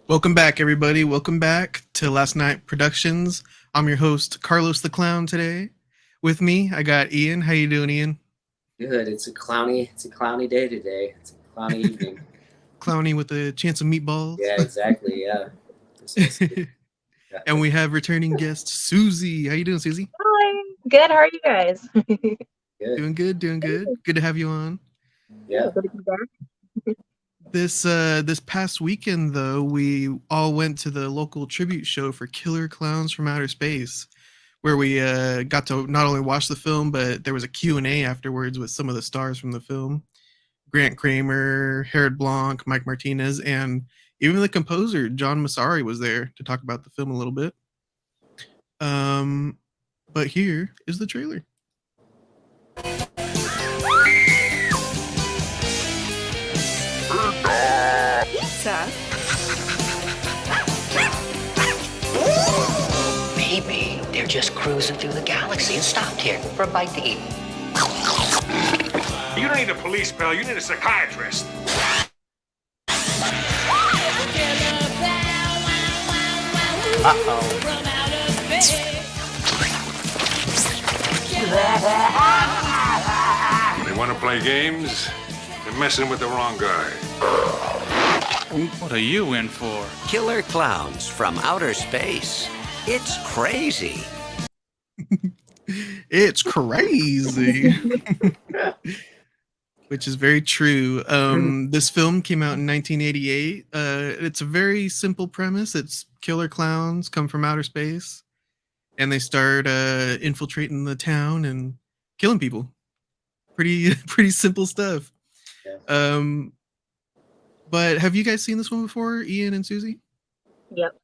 Welcome back, everybody. Welcome back to Last Night Productions. I'm your host, Carlos the Clown. Today, with me, I got Ian. How you doing, Ian? Good. It's a clowny day today. It's a clowny evening. Clowny with a chance of meatballs. Yeah, exactly. Yeah. And we have returning guest Susie. How you doing, Susie? Hi. Good. How are you guys? Good. Doing good. Doing good. Good to have you on. Yeah. Good to be back. This past weekend, though, we all went to the local tribute show for Killer Clowns from Outer Space, where we got to not only watch the film, but there was a Q&A afterwards with some of the stars from the film. Grant Cramer, Harrod Blank, Mike Martinez, and even the composer John Massari was there to talk about the film a little bit. But here is the trailer. Pizza? Maybe they're just cruising through the galaxy and stopped here for a bite to eat. You don't need a police, pal. You need a psychiatrist. They want to play games? They're messing with the wrong guy. What are you in for? Killer Clowns from Outer Space. It's crazy. It's crazy. Which is very true. This film came out in 1988. It's a very simple premise. It's killer clowns come from outer space, and they start infiltrating the town and killing people. Pretty simple stuff. Yeah. But have you guys seen this one before, Ian and Susie? Yep.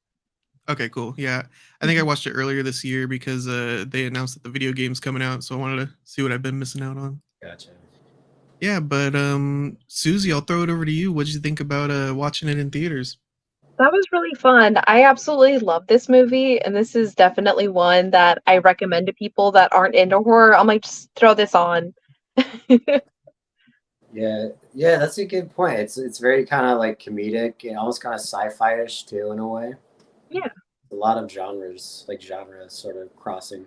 Okay, cool. Yeah, I think I watched it earlier this year because they announced that the video game's coming out, so I wanted to see what I've been missing out on. Gotcha. Yeah, but Susie, I'll throw it over to you. What did you think about watching it in theaters? That was really fun. I absolutely love this movie, and this is definitely one that I recommend to people that aren't into horror. I'm like, just throw this on. Yeah, that's a good point. It's very kind of like comedic and almost kind of sci-fi-ish too in a way. Yeah. A lot of genres sort of crossing.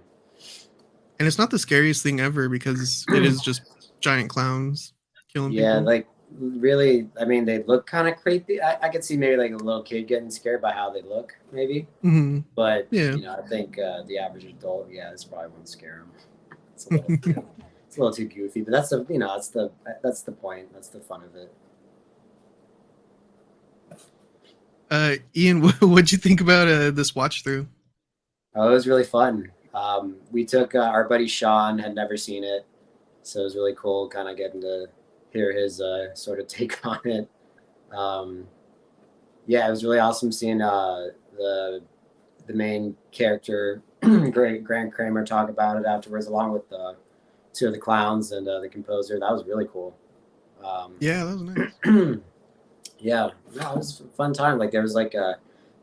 And it's not the scariest thing ever because it is just giant clowns killing people. Yeah, like really, I mean, they look kind of creepy. I could see maybe like a little kid getting scared by how they look, maybe. Mm-hmm. But yeah, I think the average adult, this probably won't scare them. It's a little, it's a little too goofy, but that's the point. That's the fun of it. Ian, what'd you think about this watch through? Oh, it was really fun. We took our buddy Sean, had never seen it, so it was really cool kind of getting to hear his sort of take on it. It was really awesome seeing the main character, Grant Cramer, talk about it afterwards, along with two of the clowns and the composer. That was really cool. Yeah, that was nice. Yeah, no, it was a fun time. Like there was like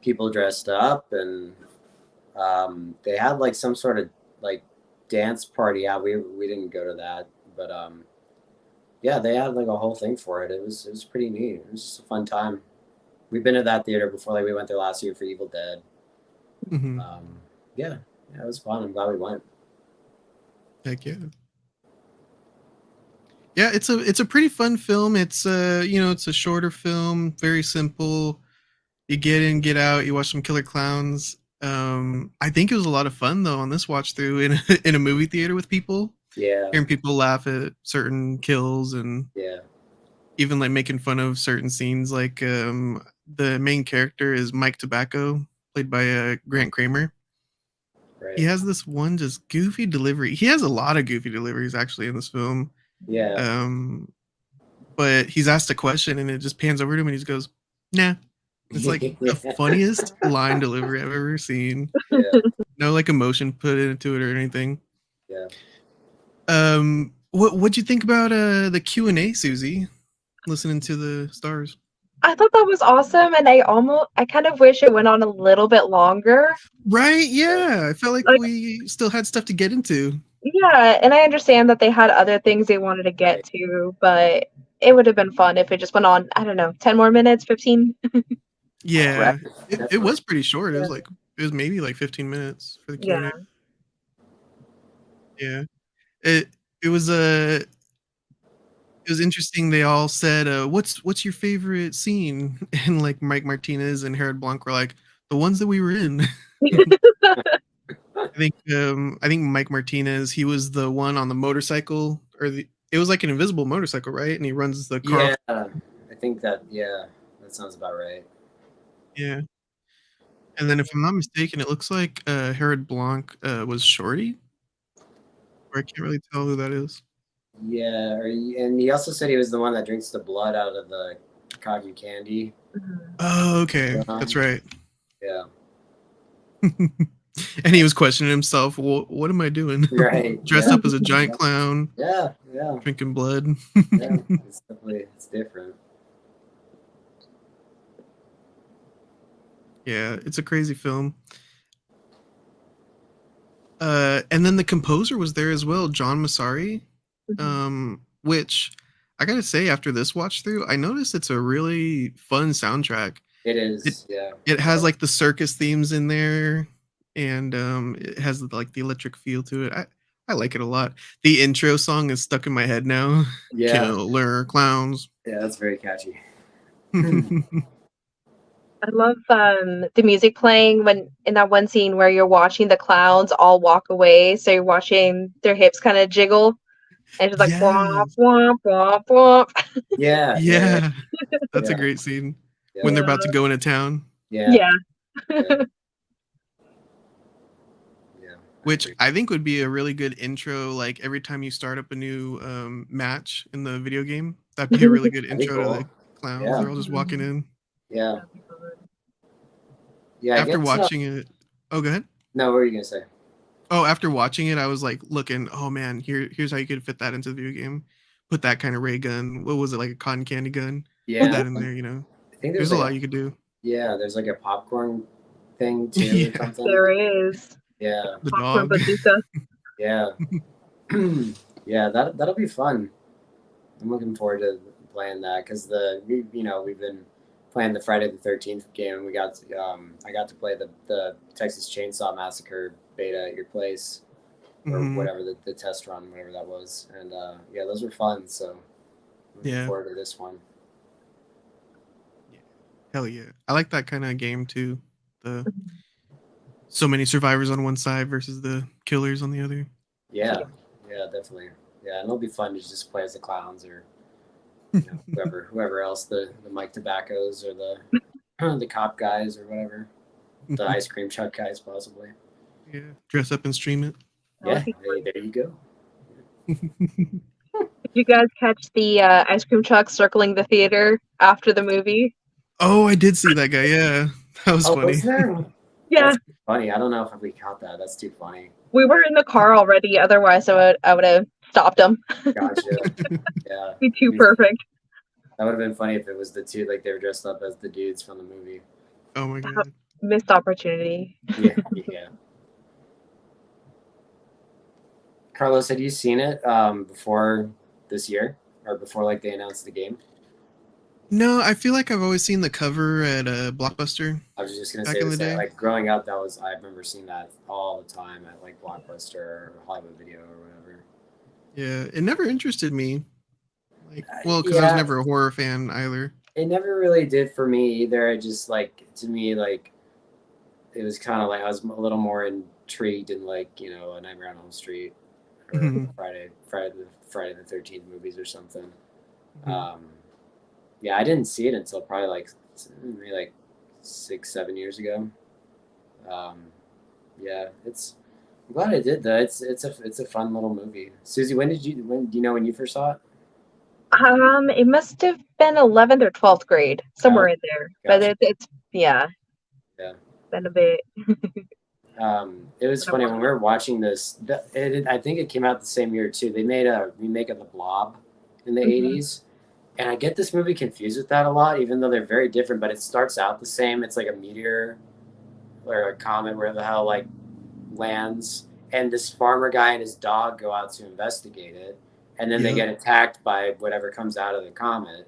people dressed up, and they had like some sort of like dance party. Yeah, we didn't go to that, but they had like a whole thing for it. It was pretty neat. It was just a fun time. We've been to that theater before. Like we went there last year for Evil Dead. Mm-hmm. Yeah, it was fun. I'm glad we went. Heck yeah. Yeah, it's a pretty fun film. It's it's a shorter film, very simple. You get in, get out, you watch some killer clowns. I think it was a lot of fun though on this watch through in a movie theater with people. Yeah. Hearing people laugh at certain kills and even like making fun of certain scenes. Like the main character is Mike Tobacco, played by Grant Cramer. Right. He has this one just goofy delivery. He has a lot of goofy deliveries actually in this film. Yeah. But he's asked a question and it just pans over to him and he just goes, "Nah." It's like the funniest line delivery I've ever seen. Yeah, No like emotion put into it or anything. yeah. What'd you think about the Q&A, Susie? Listening to the stars. I thought that was awesome, and I kind of wish it went on a little bit longer. Right? Yeah. I felt like Like- we still had stuff to get into. Yeah, and I understand that they had other things they wanted to get to, but it would have been fun if it just went on, I don't know, 10 more minutes, 15. Yeah. Right. It Definitely. was pretty short. Yeah. It was maybe like 15 minutes for the Q&A. Yeah. Yeah. It was it was interesting. They all said, what's your favorite scene? And like Mike Martinez and Harrod Blank were like, the ones that we were in. I think Mike Martinez, he was the one on the motorcycle, it was like an invisible motorcycle, right? And he runs the car. Yeah, I think that sounds about right. Yeah. And then if I'm not mistaken, it looks like Harrod Blank was Shorty. Or I can't really tell who that is. Yeah, and he also said he was the one that drinks the blood out of the cotton candy. Oh, okay. That's right. Yeah. And he was questioning himself, what am I doing? Right. Dressed up as a giant clown, Yeah. drinking blood. Yeah. It's different. Yeah, it's a crazy film. And then the composer was there as well, John Massari. Which I gotta say, after this watch through, I noticed it's a really fun soundtrack. It is, yeah. It has like the circus themes in there, and it has like the electric feel to it. I like it a lot. The intro song is stuck in my head now. Yeah. Killer Clowns. Yeah, that's very catchy. I love the music playing when in that one scene where you're watching the clowns all walk away. So you're watching their hips kind of jiggle. And it's just like womp, Yes. womp, womp, womp. Yeah. Yeah. That's a Yeah. great scene. Yeah. When they're about to go into town. Yeah. Yeah. Yeah. Which I think would be a really good intro, like every time you start up a new match in the video game. That'd be a really good That'd be intro cool. to the clowns. Yeah. They're all just walking in. Yeah. Yeah. After watching it. Oh, go ahead. No, what were you gonna say? Oh, after watching it, I was like looking, oh man, here's how you could fit that into the video game. Put that kind of ray gun. What was it, like a cotton candy gun? Yeah. Put that in there, I think There's a lot you could do. Yeah, there's like a popcorn thing too Yeah. or something. There is. Yeah. The Popcorn dog. bazooka. Yeah. Yeah, that'll be fun. I'm looking forward to playing that because we've been playing the Friday the 13th game, and I got to play the Texas Chainsaw Massacre beta at your place or Mhm. whatever the test run, whatever that was, and yeah, those were fun. So looking Yeah. forward to this one. Hell yeah. I like that kind of game too. The so many survivors on one side versus the killers on the other. Yeah, definitely. Yeah, and it'll be fun to just play as the clowns or whoever else, the Mike Tobaccos or the cop guys or whatever, the ice cream truck guys possibly. Yeah. Dress up and stream it. Yeah, there you go. Did you guys catch the ice cream truck circling the theater after the movie? Oh, I did see that guy. Yeah. That was funny. Was there? Yeah. That's funny. I don't know if we caught that. That's too funny. We were in the car already, otherwise I would have stopped him. Gotcha. Yeah. Be too perfect. That would have been funny if it was the two, like they were dressed up as the dudes from the movie. Oh my god. Missed opportunity. Yeah. Carlos, had you seen it before this year or before like they announced the game? No, I feel like I've always seen the cover at Blockbuster. I was just gonna Back say in the this, day? like growing up, I remember seeing that all the time at like Blockbuster or Hollywood Video or whatever. Yeah, it never interested me. Like, well, because I was Yeah. never a horror fan either. It never really did for me either. I just to me, it was kind of like I was a little more intrigued in A Nightmare on Elm Street or Mhm. Friday the 13th movies or something. Mhm. Yeah, I didn't see it until probably maybe 6-7 years ago. Yeah, I'm glad I did though. It's a fun little movie. Susie, do you know when you first saw it? It must have been 11th or 12th grade, somewhere in there. Gotcha. But it's Yeah. Yeah. Been a bit. It was funny when we were watching this. I think it came out the same year too. They made a remake of The Blob in the '80s, and I get this movie confused with that a lot, even though they're very different. But it starts out the same. It's like a meteor or a comet, where the hell, like, lands, and this farmer guy and his dog go out to investigate it, and then they get attacked by whatever comes out of the comet.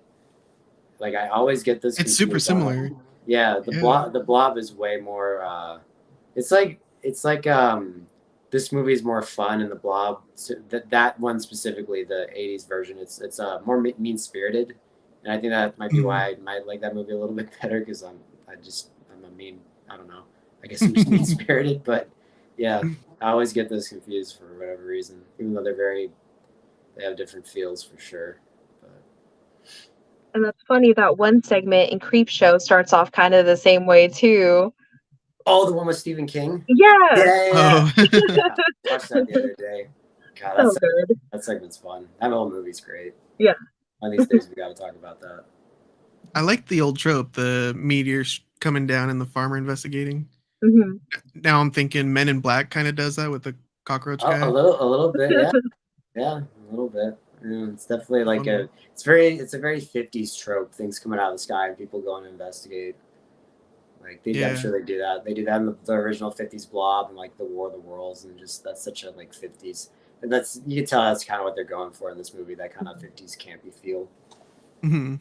Like, I always get this. It's super similar. Yeah, the blob is way more. It's like this movie is more fun, and the blob, that one specifically, the '80s version, it's more mean spirited, and I think that might be why I might like that movie a little bit better, because I'm a mean, I don't know, I guess I'm just mean spirited, but yeah, I always get those confused for whatever reason, even though they have different feels for sure. And that's funny, that one segment in Creep Show starts off kind of the same way too. Oh, the one with Stephen King? Yeah. Oh. Yeah. Watched that the other day. God, So good. that segment's fun. That whole movie's great. Yeah. One of these days we got to talk about that. I like the old trope, the meteor coming down and the farmer investigating. hmm Now I'm thinking Men in Black kind of does that with the cockroach guy. A little bit, yeah. Yeah, a little bit. It's definitely like it's a very 50s trope, things coming out of the sky and people going to investigate. Like, I'm sure they do that. They do that in the original '50s Blob and like the War of the Worlds, and just that's such a like '50s. And you can tell that's kind of what they're going for in this movie. That kind of '50s campy feel. Mm-hmm.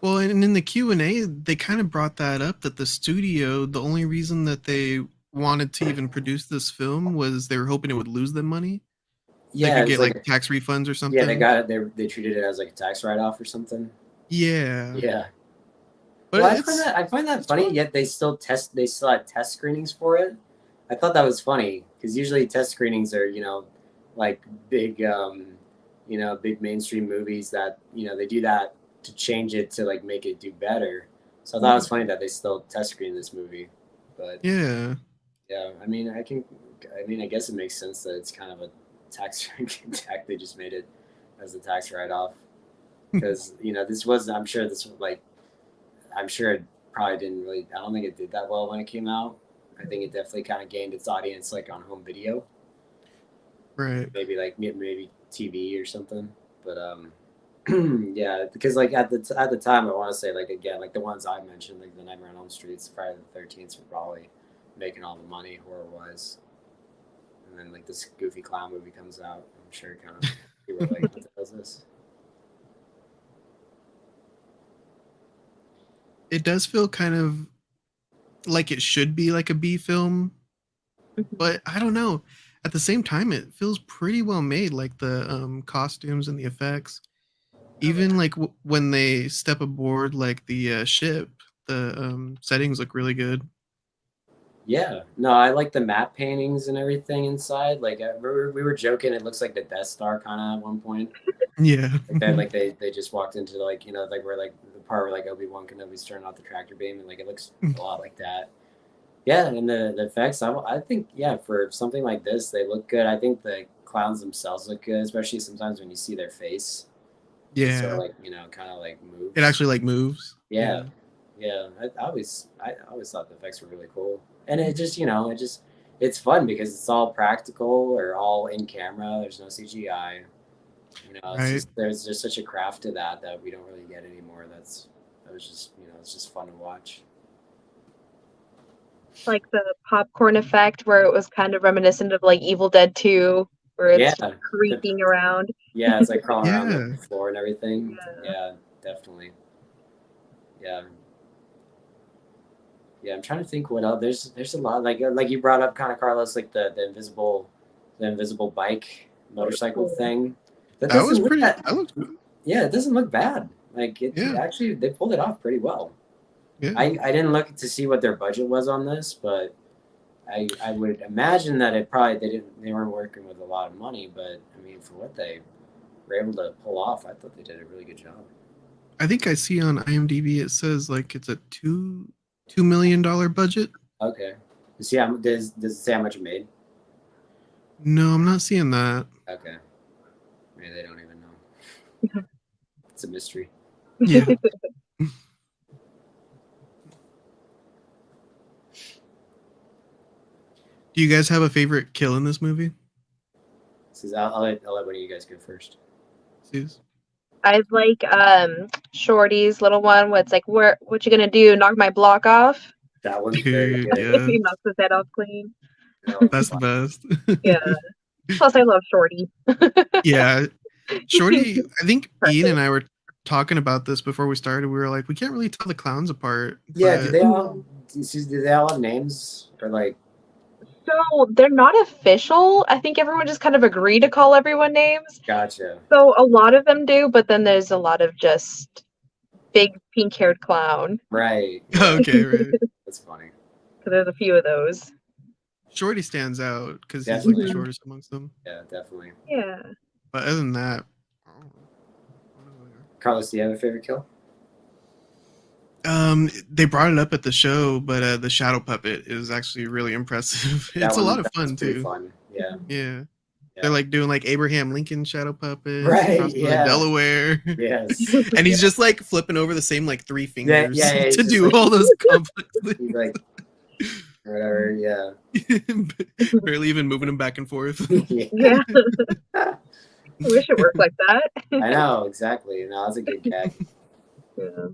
Well, and in the Q&A, they kind of brought that up, that the studio, the only reason that they wanted to even produce this film was they were hoping it would lose them money. Yeah, they could get like tax refunds or something. Yeah, they got it. They treated it as like a tax write-off or something. Yeah. Yeah. But well, I find that funny. Yet they still had test screenings for it. I thought that was funny, because usually test screenings are, like big, big mainstream movies that, they do that to change it to like make it do better. So I thought it was funny that they still test screen this movie. But yeah, I mean, I guess it makes sense that it's kind of a tax attack. They just made it as a tax write-off, because I'm sure it probably didn't really. I don't think it did that well when it came out. I think it definitely kind of gained its audience like on home video, right? Maybe TV or something. But yeah, because like at the time, I want to say, like, again, like the ones I mentioned, like the Nightmare on Elm Street, Friday the 13th, were probably making all the money horror-wise. And then like this goofy clown movie comes out, I'm sure kind of people are like, what the hell is this? It does feel kind of like it should be like a B film, but I don't know. At the same time, it feels pretty well made, like the costumes and the effects. Even like when they step aboard like the ship, the settings look really good. Yeah, no, I like the map paintings and everything inside. Like, we were joking, it looks like the Death Star kind of at one point. Yeah. Like they just walked into like, like where like the part where like Obi-Wan Kenobi's turning off the tractor beam, and like it looks a lot like that. Yeah, and the effects, I think, yeah, for something like this, they look good. I think the clowns themselves look good, especially sometimes when you see their face. Yeah. So like, kind of like moves. It actually like moves. Yeah. I always thought the effects were really cool. And it just, it's fun because it's all practical or all in camera. There's no CGI. There's just such a craft to that we don't really get anymore. That was just, it's just fun to watch. Like the popcorn effect, where it was kind of reminiscent of like Evil Dead 2, where it's just creeping around. Yeah, it's like crawling around the floor and everything. Yeah, definitely. Yeah. Yeah, I'm trying to think what else. There's a lot, like you brought up, kind of, Carlos, like the invisible bike motorcycle thing. That was pretty. Yeah, it doesn't look bad. Like it actually, they pulled it off pretty well. Yeah. I didn't look to see what their budget was on this, but I would imagine that they weren't working with a lot of money, but I mean, for what they were able to pull off, I thought they did a really good job. I think I see on IMDb it says like it's a $2 million budget. Okay. Does it say how much it made? No, I'm not seeing that. Okay. Maybe they don't even know. It's a mystery. Yeah. Do you guys have a favorite kill in this movie? I'll let one of you guys go first. Suze? I like Shorty's little one where it's like, what you gonna do? Knock my block off? That one's very Dude, good. yeah. He knocks his head off clean. That was That's the fun. best. Yeah. Plus I love Shorty. Yeah. Shorty, I think Ian Perfect. and I were talking about this before we started. We were like, we can't really tell the clowns apart. Yeah, but- do they all have names? Or like, So they're not official. I think everyone just kind of agreed to call everyone names. gotcha. So a lot of them do, but then there's a lot of just big pink-haired clown. Right. Okay, right. That's funny. So there's a few of those. Shorty stands out because he's like the Definitely. shortest amongst them. Yeah, definitely. Yeah. But other than that, Carlos, do you have a favorite kill? they brought it up at the show, but the shadow puppet is actually really impressive. It's a lot of fun too. Fun. Yeah. Yeah. Yeah. They're like doing like Abraham Lincoln shadow puppet, Right, yeah. Delaware, Yes. and he's just like flipping over the same like 3 fingers yeah, he's to just, do like- all those complex He's things. like, whatever. Yeah. Barely even moving him back and forth. Yeah. Yeah. I wish it worked like that. I know exactly. No, that's a good gag. Yeah.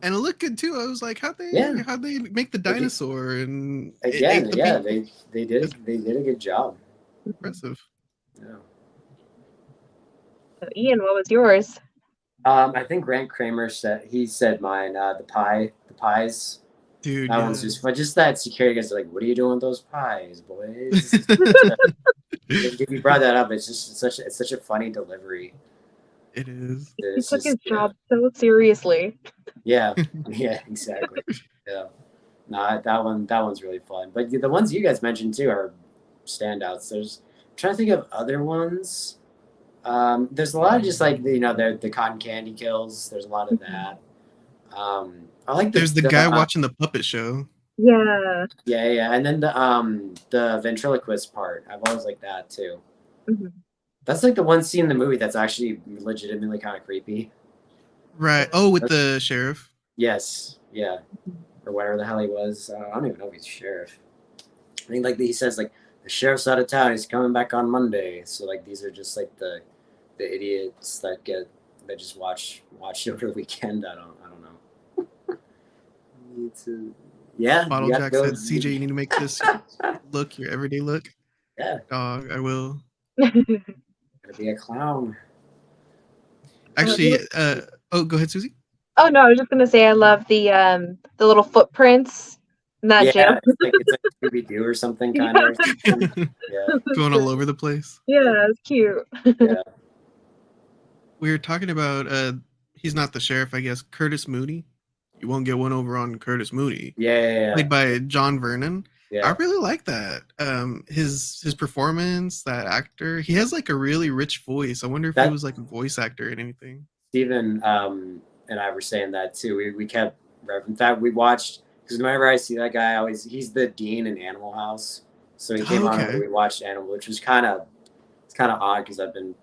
And it looked good too. I was like, how'd they make the They did- dinosaur? And it Again, ate the yeah, pink- they did a good job. impressive. Yeah. So Ian, what was yours? I think Grant Cramer said mine. The pies. Dude, That yeah. one's just that security guys are like, what are you doing with those pies, boys? If you brought that up, it's such a funny delivery. It is. He It's took his just- job so seriously. Yeah, yeah, exactly. Yeah, no, that one's really fun. But the ones you guys mentioned too are standouts. I'm trying to think of other ones. There's a lot of just like the cotton candy kills. There's a lot of that. I like There's the guy watching the puppet show. Yeah. Yeah, and then the ventriloquist part. I've always liked that too. Mhm. That's like the one scene in the movie that's actually legitimately kind of creepy. Right. Oh, with the sheriff. Yes, yeah, or whatever the hell he was. I don't even know if he's sheriff. I think like he says like the sheriff's out of town. He's coming back on Monday. So like these are just like the idiots that just watch it over the weekend. I don't know. Need to, yeah. Bottle you Jack have to said, CJ, you need to make this look your everyday look. Yeah, Dog, I will. gotta be a clown. Actually, oh, go ahead, Susie. Oh no, I was just gonna say I love the little footprints in that gym. Yeah, it's like Scooby Doo or something kind of. Yeah, Going all over the place. Yeah, it's cute. yeah. We were talking about he's not the sheriff, I guess. Curtis Moody. You won't get one over on Curtis Moody. Yeah. Played by John Vernon. Yeah. I really like that. His performance, that actor, he has like a really rich voice. I wonder if he was like a voice actor in anything. Steven and I were saying that too. We kept, in fact, we watched, because whenever I see that guy, he's the dean in Animal House. So he came on and we watched Animal, which was kind of odd because I've been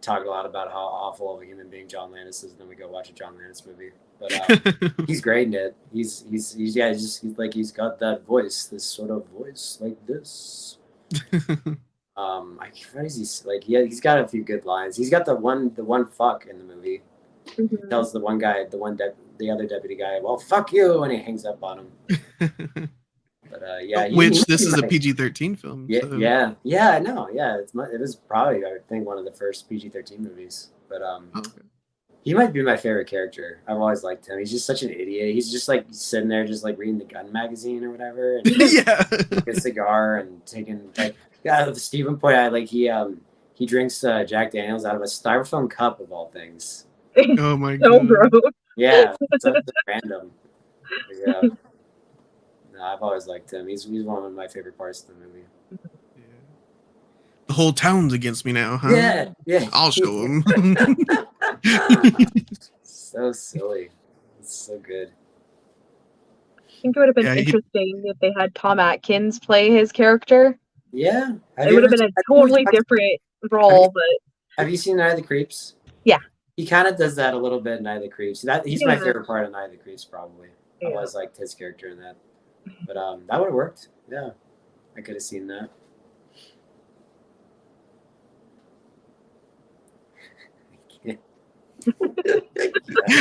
talking a lot about how awful of a human being John Landis is, and then we go watch a John Landis movie. But he's great in it. He's got that voice, this sort of voice like this. He's got a few good lines. He's got the one fuck in the movie. Mhm. Tells the one guy, the other deputy guy, well, fuck you, and he hangs up on him. But yeah, Which this is a PG-13 film. Yeah, so. yeah, I know. Yeah, it was probably, I think, one of the first PG-13 movies. But Okay. he might be my favorite character. I've always liked him. He's just such an idiot. He's just like sitting there, just like reading the Gun magazine or whatever, and Yeah. a cigar and taking like the Stephen point out like he drinks Jack Daniels out of a styrofoam cup of all things. Oh my So god. gross. Yeah, it's random. Yeah. No, I've always liked him. He's one of my favorite parts of the movie. Yeah. The whole town's against me now, huh? Yeah. I'll show him. So silly. It's so good. I think it would have been Yeah, interesting if they had Tom Atkins play his character. Yeah. It would have been a totally different role, but Have you seen Night of the Creeps? Yeah. He kind of does that a little bit in Night of the Creeps. He's my Yeah. favorite part of Night of the Creeps, probably. I Yeah. always liked his character in that. But that would have worked. Yeah, I could have seen that.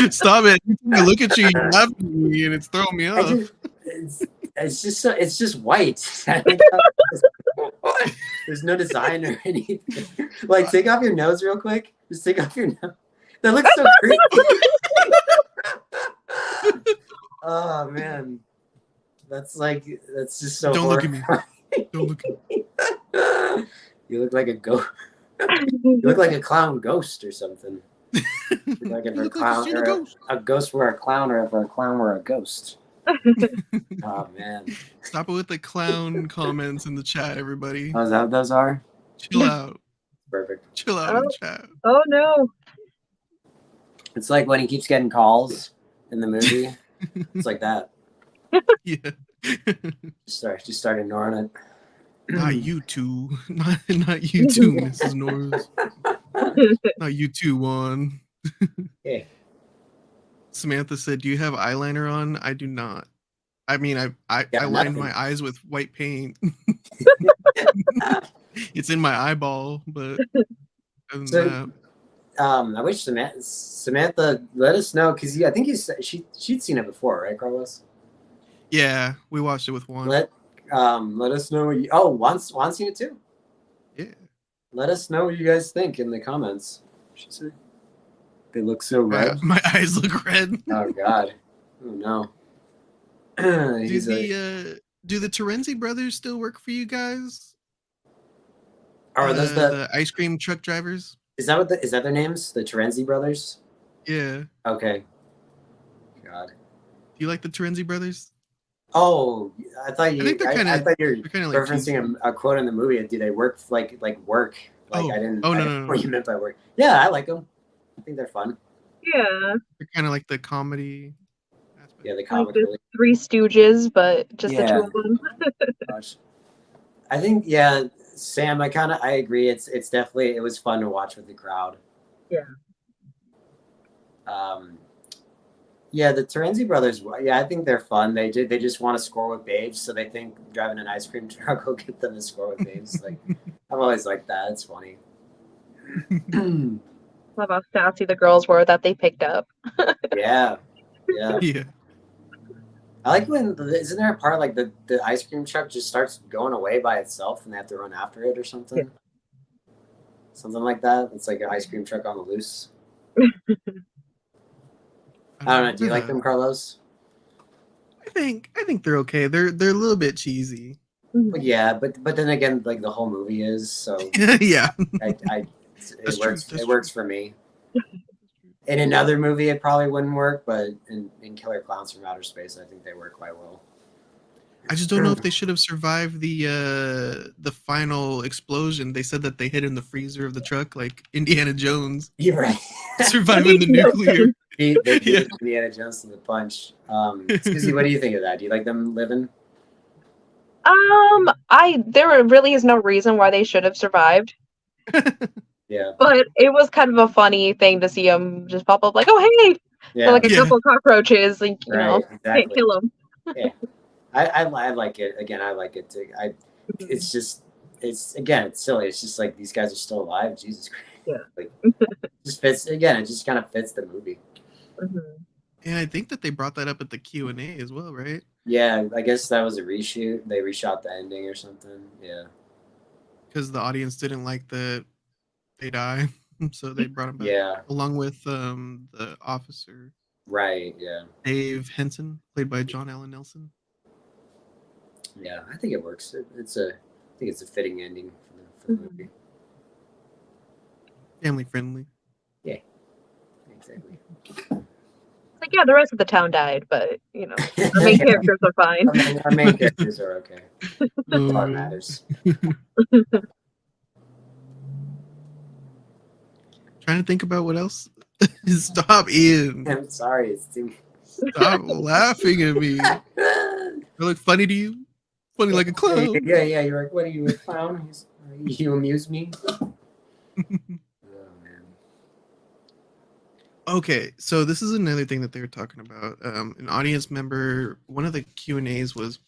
Stop it! Every time I look at you, you're laughing at me, and it's throwing me off. It's just white. There's no design or anything. Like, take off your nose real quick. Just take off your nose. That looks so creepy. Oh man, that's just so. Don't look at me. Don't look at me. You look like a ghost. You look like a clown ghost or something. Like if a ghost were a clown, or if a clown were a ghost. Oh man! Stop it with the clown comments in the chat, everybody. Oh, is that what those are? Chill out. Perfect. Chill out in chat. Oh no! It's like when he keeps getting calls in the movie. It's like that. Yeah. Just start ignoring it. Not you two. Not you two, Mrs. Norris. Not you two, Juan. Hey. Samantha said, "Do you have eyeliner on?" I do not. I mean, I lined my eyes with white paint. It's in my eyeball, but other than that. I wish Samantha let us know, because I think she'd seen it before, right, Carlos? Yeah, we watched it with Juan. Let us know what you. Oh, Juan's seen it too. Yeah. Let us know what you guys think in the comments. She said they look so red. My eyes look red. Oh God. Oh no. Do the Terenzi brothers still work for you guys? Are those the ice cream truck drivers? Is that their names? The Terenzi brothers? Yeah. Okay. God. Do you like the Terenzi brothers? Oh, I thought you. I thought you're like referencing a quote in the movie. Do they work like work? Like I didn't. Oh I no, didn't no, know no. what you meant by work. Yeah, I like them. I think they're fun. Yeah. They're kind of like the comedy aspect. Yeah, the comic Like the relief. Three Stooges, but just the two of them. Gosh. I think Sam. I agree. It's definitely, it was fun to watch with the crowd. Yeah. Yeah, the Terenzi brothers. Yeah, I think they're fun. They just want to score with babes, so they think driving an ice cream truck will get them to score with babes. Like, I've always liked that. It's funny. Love how sassy the girls were that they picked up. Yeah. Yeah. I like when, isn't there a part like the ice cream truck just starts going away by itself and they have to run after it or something? Yeah. Something like that. It's like an ice cream truck on the loose. I don't know. Do you like them, Carlos? I think they're okay. They're a little bit cheesy. But yeah, but then again, like the whole movie is, so Yeah. It works for me. In another movie, it probably wouldn't work, but in Killer Clowns from Outer Space, I think they work quite well. I just don't know if they should have survived the final explosion. They said that they hid in the freezer of the truck, like Indiana Jones. You're right. Surviving the nuclear. They beat Indiana Jones to the punch. Susie, what do you think of that? Do you like them living? There really is no reason why they should have survived. Yeah. But it was kind of a funny thing to see them just pop up like, oh, hey! Yeah. So, like a couple of cockroaches, like, you know, exactly. can't kill them. Yeah. I like it. Again, I like it too. It's silly. It's just like these guys are still alive. Jesus Christ. Yeah. Like, it just fits. Again, it just kind of fits the movie. Mm-hmm. And I think that they brought that up at the Q&A as well, right? Yeah, I guess that was a reshoot. They reshot the ending or something. Yeah. Because the audience didn't like that they die, so they brought him back. Yeah. Along with the officer. Right. Yeah. Dave Henson, played by John Allen Nelson. Yeah, I think it works. I think it's a fitting ending for the movie. Family friendly. Yeah. Exactly. Like, yeah, the rest of the town died, but, you know, the main characters are fine. Our main characters are okay. That's all that matters. Trying to think about what else. Stop, Ian. I'm sorry. It's too. Stop laughing at me. I look funny to you? Funny like a clown. Yeah. You're like, what are you, a clown? You amuse me. Okay, so this is another thing that they were talking about. An audience member, one of the Q&As was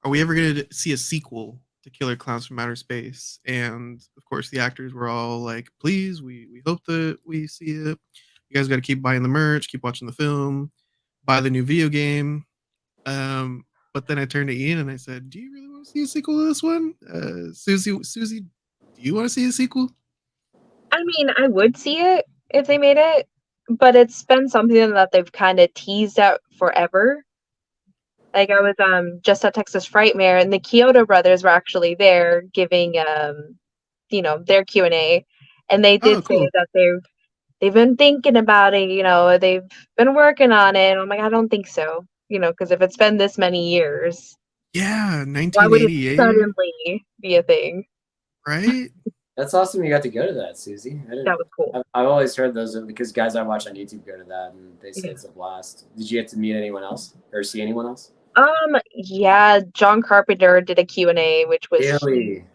are we ever going to see a sequel to Killer Clowns from Outer Space? And of course, the actors were all like, please, we hope that we see it. You guys got to keep buying the merch, keep watching the film, buy the new video game. But then I turned to Ian and I said, do you really want to see a sequel to this one? Susie, do you want to see a sequel? I mean, I would see it if they made it, but it's been something that they've kind of teased out forever. Like I was just at Texas Frightmare, and the Kyoto brothers were actually there giving their Q&A, and they did Oh, say cool. that they've been thinking about it, they've been working on it. And I'm like, I don't think so, because if it's been this many years, Yeah, why would it 1988, suddenly be a thing? right? That's awesome. You got to go to that, Susie. I didn't. That was cool. I've always heard those because guys I watch on YouTube go to that, and they say Yeah. it's a blast. Did you get to meet anyone else or see anyone else? Yeah, John Carpenter did a Q&A, which was huge. Really?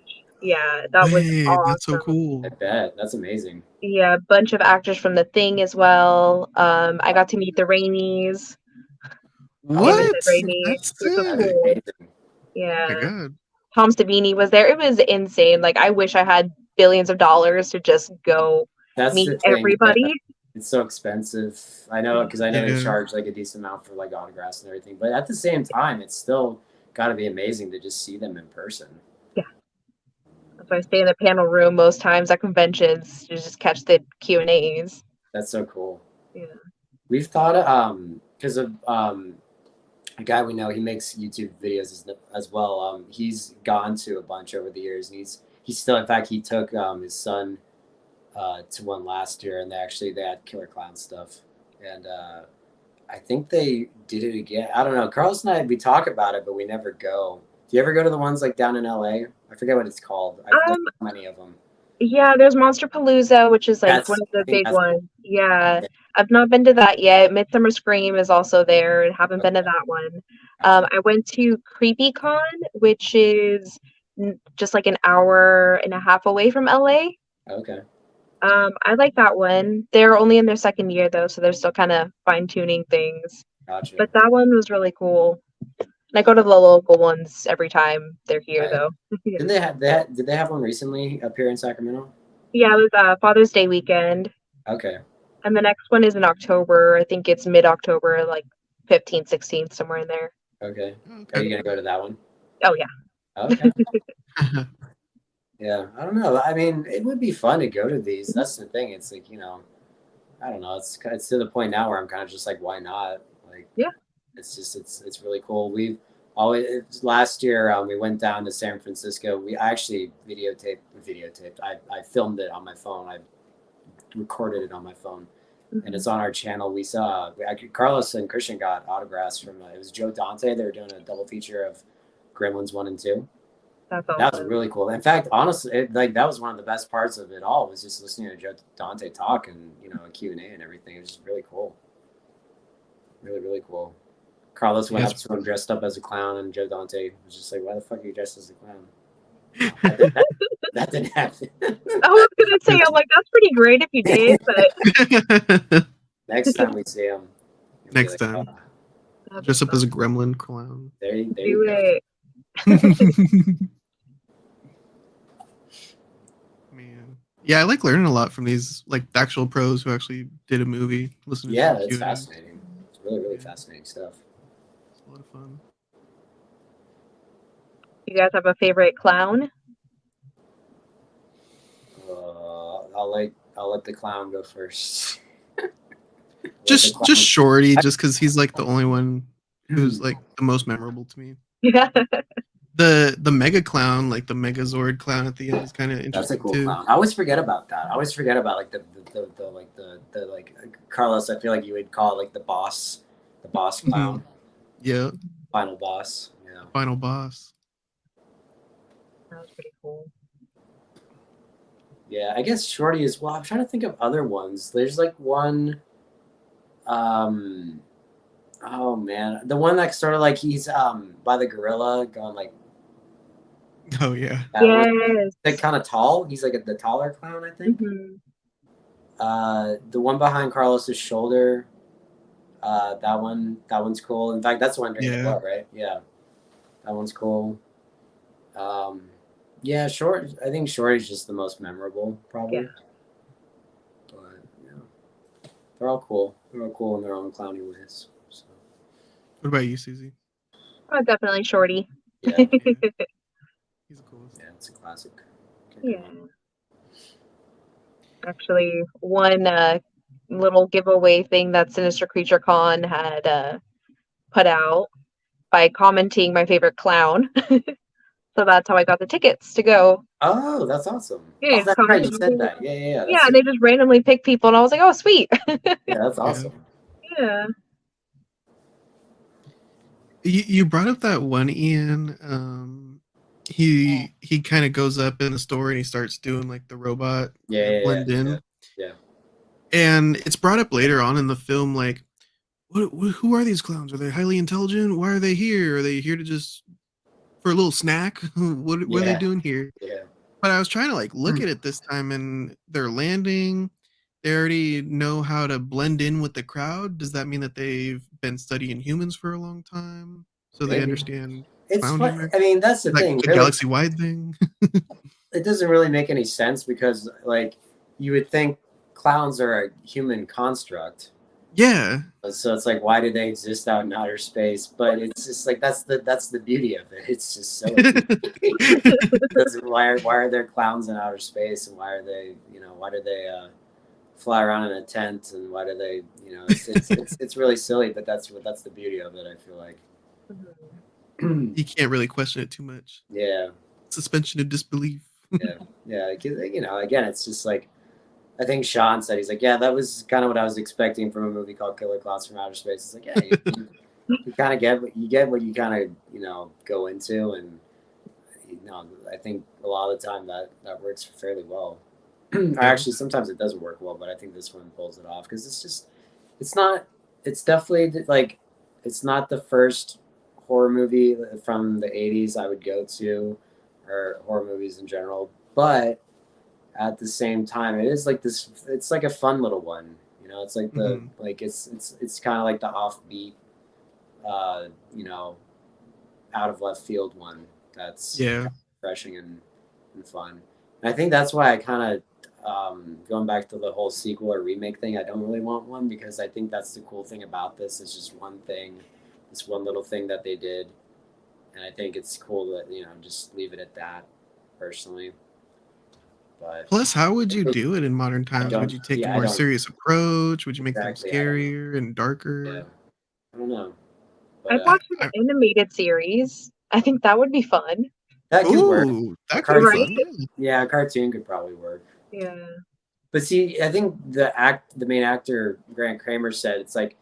Yeah, that was Wait, that's so awesome. cool. I bet. That's amazing. Yeah, a bunch of actors from The Thing as well. I got to meet the Rainies. What? Raimi, That's which was sick. That's cool. amazing. Oh Yeah. my god. Tom Savini was there. It was insane. Like, I wish I had billions of dollars to just go That's meet the thing. everybody. Yeah. It's so expensive. I know because I know they Yeah. charge like a decent amount for like autographs and everything. But at the same time, it's still got to be amazing to just see them in person. That's why I stay in the panel room most times at conventions to just catch the Q&As. That's so cool. Yeah. We've thought because of a guy we know, he makes YouTube videos as well. He's gone to a bunch over the years, and he's still. In fact, he took his son to one last year, and they had Killer Clown stuff, and I think they did it again. I don't know. Carlos and we talk about it, but we never go. Do you ever go to the ones like down in LA? I forget what it's called. There's so many of them. Yeah, there's Monster Palooza, which is like one of the big ones. Yeah. I've not been to that yet. Midsummer Scream is also there. I haven't been to that one. I went to CreepyCon, which is just like an hour and a half away from LA. Okay. I like that one. They're only in their second year though, so they're still kind of fine-tuning things. Gotcha. But that one was really cool. And I go to the local ones every time they're here, though. Yeah. Did they have one recently up here in Sacramento? Yeah, it was Father's Day weekend. Okay. And the next one is in October. I think it's mid-October, like 15th, 16th, somewhere in there. Okay. Are you gonna go to that one? Oh yeah. Okay. Yeah, I don't know. I mean, it would be fun to go to these. That's the thing. It's like, I don't know. It's to the point now where I'm kind of just like, why not? Like, yeah. It's really cool. We've always last year we went down to San Francisco. I actually videotaped. I filmed it on my phone. I recorded it on my phone, and it's on our channel. We saw Carlos and Christian got autographs from it was Joe Dante. They were doing a double feature of Gremlins 1 and 2. That's awesome. That was really cool. In fact, honestly, that was one of the best parts of it all was just listening to Joe Dante talk and a Q&A and everything. It was just really cool. Really, really cool. Carlos went up to him dressed up as a clown, and Joe Dante was just like, "Why the fuck are you dressed as a clown?" That didn't happen. I was gonna say, I'm like, that's pretty great if you did, but Next time we see him, next time, dress up as a gremlin clown. There you do go. it. Man, yeah, I like learning a lot from these like actual pros who actually did a movie. Listening Yeah, to it's Q&A. fascinating. It's really, really fascinating stuff. It's a lot of fun. You guys have a favorite clown? I'll let the clown go first. Just Shorty, just because he's like the only one who's like the most memorable to me. Yeah. Mm-hmm. The Mega Clown, like the Megazord clown at the end, is kind of interesting. That's a cool too. clown. I always forget about that. I always forget about like the Carlos. I feel like you would call it like the boss clown. Yeah. Final boss. Yeah. Final boss. That was pretty cool. Yeah, I guess Shorty as well. I'm trying to think of other ones. There's like one. Oh man, the one that's sort of like he's by the gorilla going like. Oh yeah. Yes. Like kind of tall. He's like the taller clown, I think. Mm-hmm. The one behind Carlos's shoulder. That one's cool. In fact, that's the one during the club, right? Yeah. That one's cool. Yeah, Short. I think Shorty's just the most memorable, probably. Yeah. But yeah, they're all cool. They're all cool in their own clowny ways. So What about you, Susie? Oh, definitely Shorty. yeah, Yeah. He's the coolest. yeah, it's a classic. Can't go Yeah. wrong. Actually, one little giveaway thing that Sinister Creature Con had put out by commenting my favorite clown. So that's how I got the tickets to go. Oh, that's awesome. Yeah, Oh, that's right. You said that. Yeah, yeah, yeah. Yeah, and they just randomly pick people, and I was like, oh, sweet. Yeah, that's awesome. Yeah. You brought up that one Ian. He kind of goes up in the store and he starts doing like the robot blend in. Yeah. And it's brought up later on in the film, like, who are these clowns? Are they highly intelligent? Why are they here? Are they here to just for a little snack? What are they doing here? Yeah. But I was trying to like look at it this time, and they're landing. They already know how to blend in with the crowd. Does that mean that they've been studying humans for a long time, so they Maybe. understand It's clown fun. humor? I mean, that's the Like thing. the Really, galaxy-wide thing. it doesn't really make any sense because, like, you would think clowns are a human construct. Yeah. So it's like, why do they exist out in outer space? But it's just like that's the beauty of it. It's just so. Why are there clowns in outer space, and why are they? Why do they fly around in a tent, and why do they? It's really silly, but that's the beauty of it. I feel like. You can't really question it too much. Yeah. Suspension of disbelief. Yeah. Again, it's just like. I think Sean said, he's like, yeah, that was kind of what I was expecting from a movie called Killer Clowns from Outer Space. It's like, yeah, you kind of get what you kind of, go into. And, I think a lot of the time that works fairly well. Actually, sometimes it doesn't work well, but I think this one pulls it off because it's definitely like, it's not the first horror movie from the 80s I would go to, or horror movies in general, but at the same time, it is like this. It's like a fun little one, It's like the like it's kind of like the offbeat, out of left field one. That's refreshing and fun. And I think that's why I kind of going back to the whole sequel or remake thing. I don't really want one because I think that's the cool thing about this. It's just one thing, this one little thing that they did, and I think it's cool that just leave it at that. Personally. But plus, how would you do it in modern times? Would you take a more serious approach? Would you make them scarier and darker? Yeah. I don't know. I'd watch an animated series. I think that would be fun. That could work. That could be fun. Yeah, a cartoon could probably work. Yeah. But see, I think the main actor, Grant Cramer, said it's like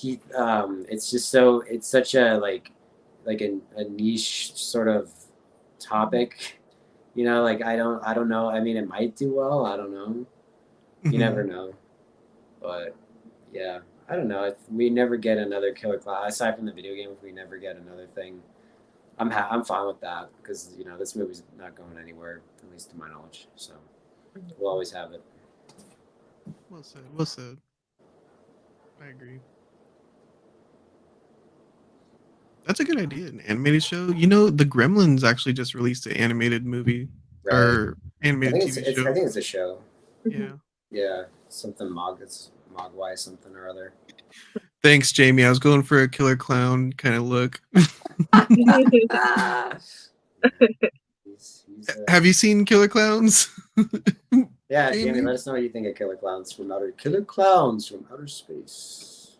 it's just so it's such a like a niche sort of topic. Like I don't know. I mean, it might do well. I don't know. You never know. But yeah, I don't know. If we never get another Killer Clown, aside from the video game, if we never get another thing, I'm fine with that because this movie's not going anywhere, at least to my knowledge. So we'll always have it. Well said. Well said. I agree. That's a good idea. An animated show. The Gremlins actually just released an animated movie or animated TV show. I think it's a show. Yeah. Yeah, something Mogwai something or other. Thanks, Jamie. I was going for a Killer Clown kind of look. Have you seen Killer Clowns? Yeah, Jamie, let us know what you think of Killer Clowns from Outer Space.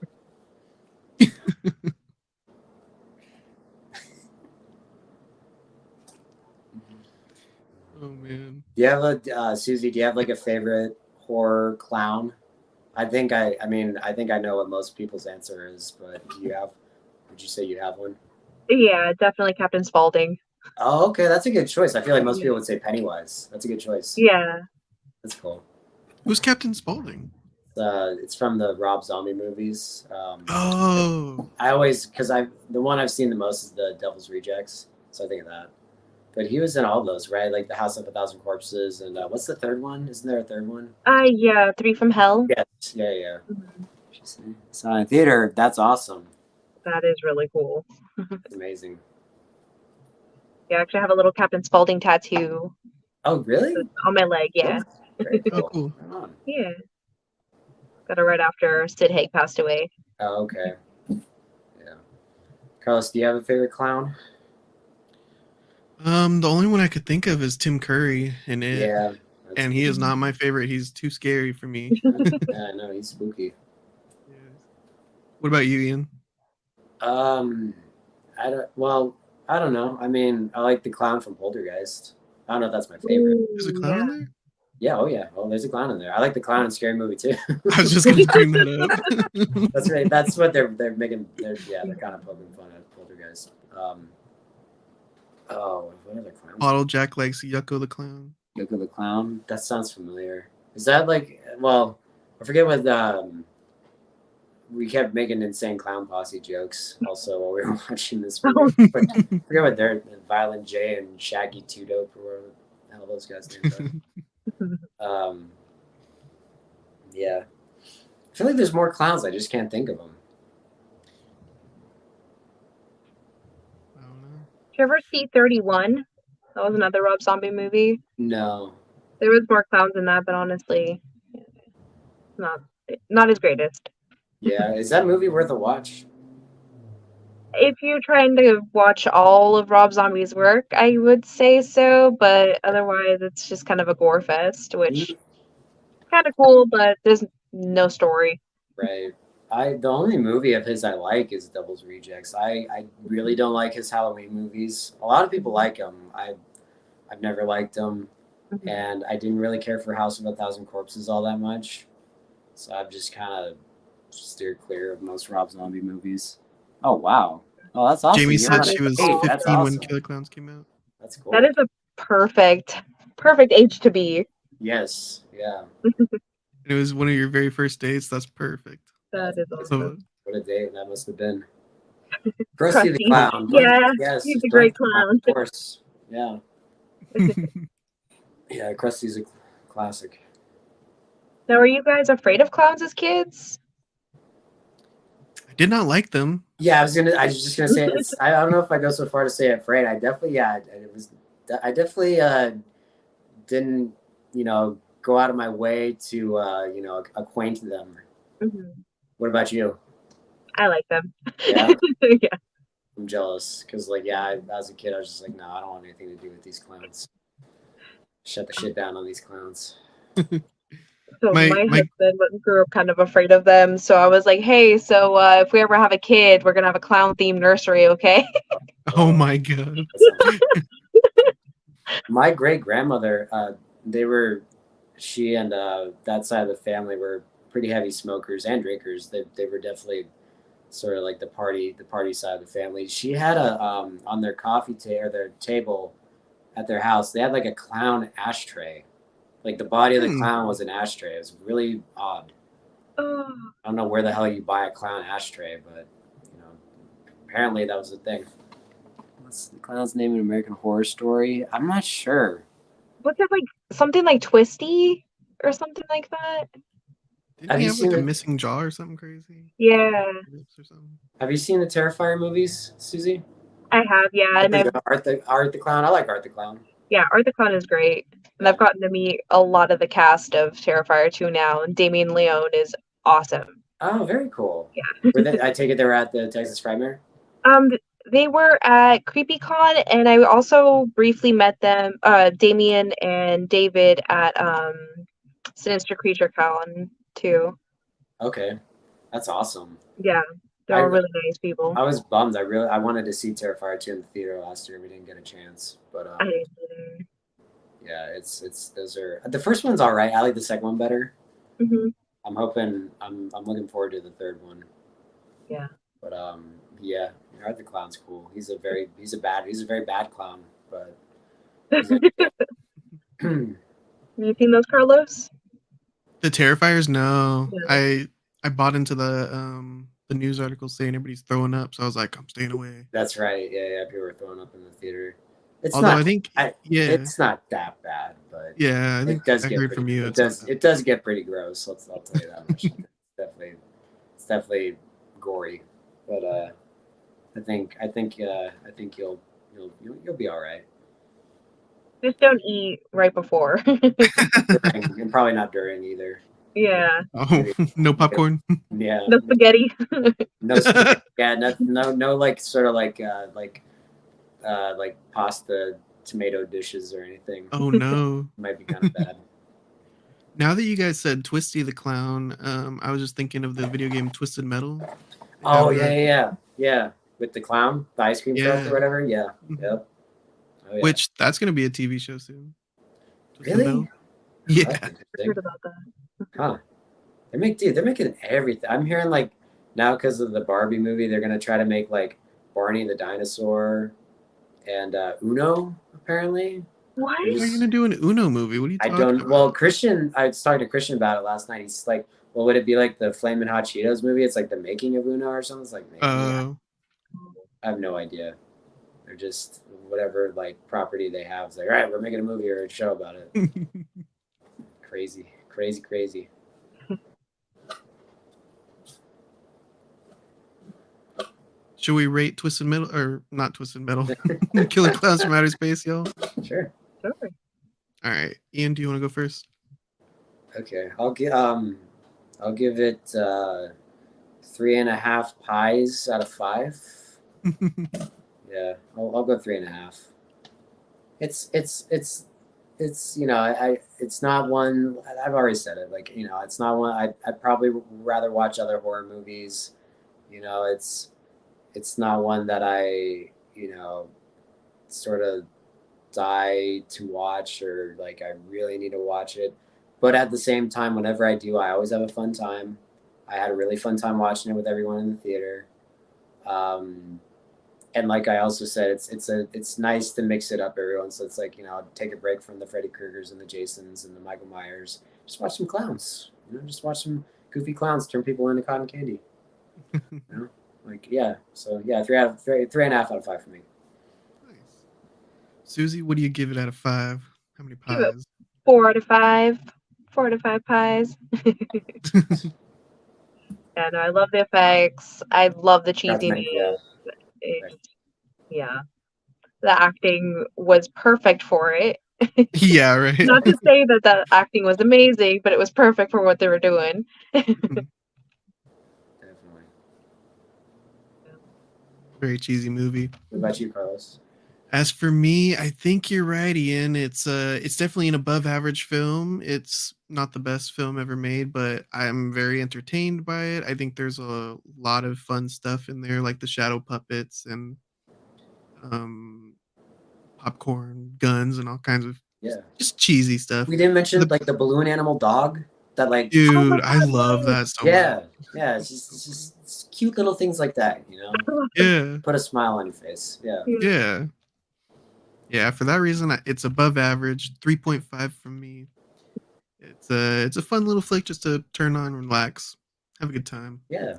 Oh man. Do you have Susie? Do you have like a favorite horror clown? I think I know what most people's answer is, but do you have? Would you say you have one? Yeah, definitely Captain Spaulding. Oh, okay, that's a good choice. I feel like most people would say Pennywise. That's a good choice. Yeah. That's cool. Who's Captain Spaulding? It's from the Rob Zombie movies. Oh. The one I've seen the most is the Devil's Rejects, so I think of that. But he was in all those, right? Like the House of 1,000 Corpses, and what's the third one? Isn't there a third one? Yeah, 3 from Hell. Yes, yeah. Mm-hmm. So in theater, that's awesome. That is really cool. It's amazing. Yeah, I actually have a little Captain Spaulding tattoo Oh, really? on my leg. Yeah, Very cool. Oh, cool. Right on. yeah. Got it right after Sid Haig passed away. Oh, okay. Yeah. Carlos, do you have a favorite clown? The only one I could think of is Tim Curry in it, Yeah. and he is not my favorite. He's too scary for me. Yeah, I know he's spooky. Yes. What about you, Ian? I don't. Well, I don't know. I mean, I like the clown from Poltergeist. I don't know if that's my favorite. There's a clown in there? Yeah. Oh, yeah. Oh, there's a clown in there. I like the clown in Scary Movie too. I was just gonna bring that up. That's right. That's what they're making. They're kind of poking fun at Poltergeist. Oh, what other clowns? Bottle Jack likes Yucko the clown. Yoko the Clown. That sounds familiar. Is that like? Well, I forget what. We kept making insane clown posse jokes also while we were watching this movie. But I forget what they're Violent J and Shaggy Two Dope or whatever the hell those guys' names are. Yeah. I feel like there's more clowns. I just can't think of them. I don't know. Did you ever see 31? That was another Rob Zombie movie. No. There was more clowns in that, but honestly, not his greatest. Yeah. Is that movie worth a watch? If you're trying to watch all of Rob Zombie's work, I would say so, but otherwise it's just kind of a gore fest, which is kind of cool, but there's no story. Right. The only movie of his I like is Devil's Rejects. I really don't like his Halloween movies. A lot of people like him. I've never liked him, and I didn't really care for House of a Thousand Corpses all that much. So I've just kind of steered clear of most Rob Zombie movies. Oh wow! Oh, that's awesome. Jamie You're said on she a was date. 15 That's when awesome. Killer Clowns came out. That's cool. That is a perfect age to be. Yes. Yeah. It was one of your very first dates. That's perfect. That is awesome. So What a day that must have been. Krusty the Krusty. Clown. Yeah, Yes. he's a great clown. Of course. Yeah. Yeah. Krusty's a classic. Now, were you guys afraid of clowns as kids? I did not like them. Yeah, I was just gonna say it's. I don't know if I go so far to say afraid. I definitely, I definitely didn't, go out of my way to, acquaint them. Mm-hmm. What about you? I like them. Yeah, Yeah. I'm jealous because, as a kid, I was just like, no, I don't want anything to do with these clowns. Shut the shit down on these clowns. So My- my my- husband grew up kind of afraid of them. So I was like, hey, so if we ever have a kid, we're going to have a clown-themed nursery, okay? Oh my god. My great grandmother, she and that side of the family were pretty heavy smokers and drinkers. They were definitely sort of like the party side of the family. She had a on their their table at their house. They had like a clown ashtray. Like the body of the clown was an ashtray. It was really odd. Oh, I don't know where the hell you buy a clown ashtray, but apparently that was the thing. What's the clown's name in American Horror Story? I'm not sure. what's it like? Something like Twisty or something like that? Didn't Have he you have like seen a it? missing jaw or something crazy? Yeah, Lips or something? Have you seen the Terrifier movies, Susie? I have. Yeah, and Art the Clown. I like Art the Clown. yeah, Art the Clown is great. And I've gotten to meet a lot of the cast of Terrifier 2 now, and Damien Leone is awesome. Oh, very cool. Yeah. I take it they were at the Texas Frightmare? They were at CreepyCon, and I also briefly met them, Damien and David at Sinister Creature Con too. Okay. That's awesome. Yeah, they're all really nice people. I was bummed. I wanted to see Terrifier 2 in the theater last year. We didn't get a chance. But I didn't either. yeah, it's those are the first one's all right. I like the second one better. Mm-hmm. I'm looking forward to the third one. Yeah. But yeah, Art the Clown's cool. He's a very bad clown, but he's Have you seen those, Carlos? The Terrifiers? No. Yeah. I bought into the news article saying everybody's throwing up, so I was like, I'm staying away. That's right. Yeah. People were throwing up in the theater. It's Although not. I think It's not that bad, but yeah, I think it does I get heard pretty, from you. It does get pretty gross. I'll tell you that much. It's definitely gory, but I think you'll you'll be all right. Just don't eat right before. During, and probably not during either. Yeah. Oh, no popcorn. Yeah. No spaghetti. No spaghetti. Yeah. No. Like sort of like pasta, tomato dishes or anything. Oh no. Might be kind of bad. Now that you guys said Twisty the Clown, I was just thinking of the video game Twisted Metal. Oh Have a- yeah. With the clown, the ice cream truck Yeah. or whatever. Yeah. Mhm. Yep. Oh, yeah. Which that's gonna be a TV show soon. Twisted Really? Metal. Oh, Yeah. that's I interesting. heard about that. Huh. They're making everything. I'm hearing like now because of the Barbie movie, they're gonna try to make like Barney the dinosaur and Uno apparently. What? How are you gonna do an Uno movie? What are you I talking don't. about? Well, Christian, I was talking to Christian about it last night. He's like, "Well, would it be like the Flamin' Hot Cheetos movie? It's like the making of Uno or something." It's like, maybe. Oh. I have no idea. They're just whatever like property they have. It's like, all right, we're making a movie or a show about it. Crazy. Should we rate Twisted Metal or not Twisted Metal? Killer Clowns from Outer Space, y'all. Sure. Sure. All right, Ian, do you want to go first? Okay. I'll give it 3.5 pies out of 5. Yeah, I'll go 3.5. It's it's not one. I've already said it. Like it's not one. I'd probably rather watch other horror movies. It's not one that I sort of die to watch or like I really need to watch it. But at the same time, whenever I do, I always have a fun time. I had a really fun time watching it with everyone in the theater. And like I also said, it's nice to mix it up every once. So it's like take a break from the Freddy Kruegers and the Jasons and the Michael Myers. Just watch some clowns. Just watch some goofy clowns turn people into cotton candy. Like yeah. So yeah, 3.5 out of 5 for me. Nice. Susie, what do you give it out of 5? How many Give it pies? 4 out of 5. 4 out of 5 pies. Yeah, no, I love the effects. I love the cheesiness. Yeah. And, yeah. The acting was perfect for it. Yeah, right. Not to say that the acting was amazing, but it was perfect for what they were doing. Definitely. Very cheesy movie. What about you, Carlos? As for me, I think you're right, Ian. It's definitely an above average film. It's not the best film ever made, but I'm very entertained by it. I think there's a lot of fun stuff in there, like the shadow puppets and popcorn, guns, and all kinds of just cheesy stuff. We didn't mention like the balloon animal dog that like Dude, I love that so much. Yeah, it's just cute little things like that, Yeah. Put a smile on your face. Yeah. Yeah, for that reason, it's above average. 3.5 from me. It's a fun little flick just to turn on, relax, have a good time. Yeah.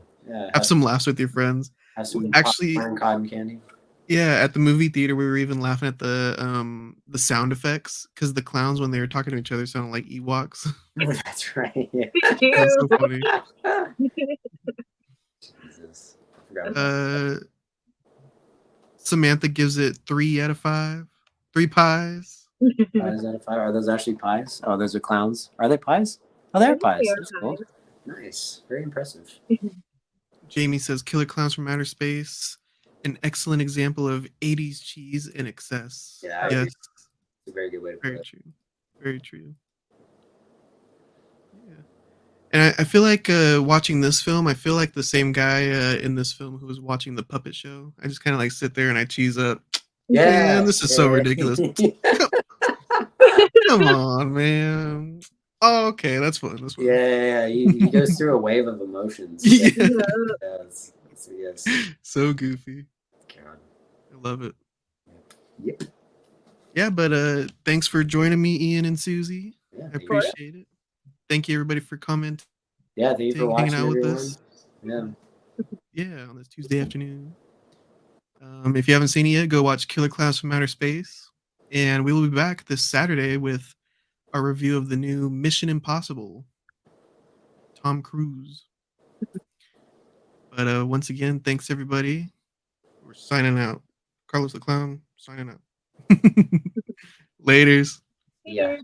Have some laughs with your friends. Have some Actually, cotton candy. Yeah, at the movie theater, we were even laughing at the sound effects because the clowns, when they were talking to each other, sounded like Ewoks. That's right. Yeah. That's so funny. Jesus. I forgot about Samantha gives it 3 out of 5. 3 pies. pies out of 5. Are those actually pies? Oh, those are clowns. Are they pies? Oh, they're pies. They are That's cool. Nice. Very impressive. Jamie says Killer Clowns from Outer Space, an excellent example of 80s cheese in excess. Yeah, yes. It's a very good way to put Very it. true. Very true. Yeah. And I feel like watching this film, I feel like the same guy in this film who was watching the puppet show. I just kind of like sit there and I cheese up. Yeah. Man, this is so ridiculous. Come on, man. Oh, okay, that's fun. That's fun. Yeah. He goes through a wave of emotions. Yeah. Yes. So goofy. God. I love it. Yep. Yeah, but thanks for joining me, Ian and Susie. Yeah, I appreciate it. Thank you, everybody, for commenting. Yeah, thank you for watching, hanging out with everyone. us. Yeah. On this Tuesday afternoon. If you haven't seen it yet, go watch Killer Clowns from Outer Space. And we will be back this Saturday with our review of the new Mission Impossible. Tom Cruise. But once again, thanks everybody. We're signing out. Carlos the Clown. signing out. Laters. Yeah.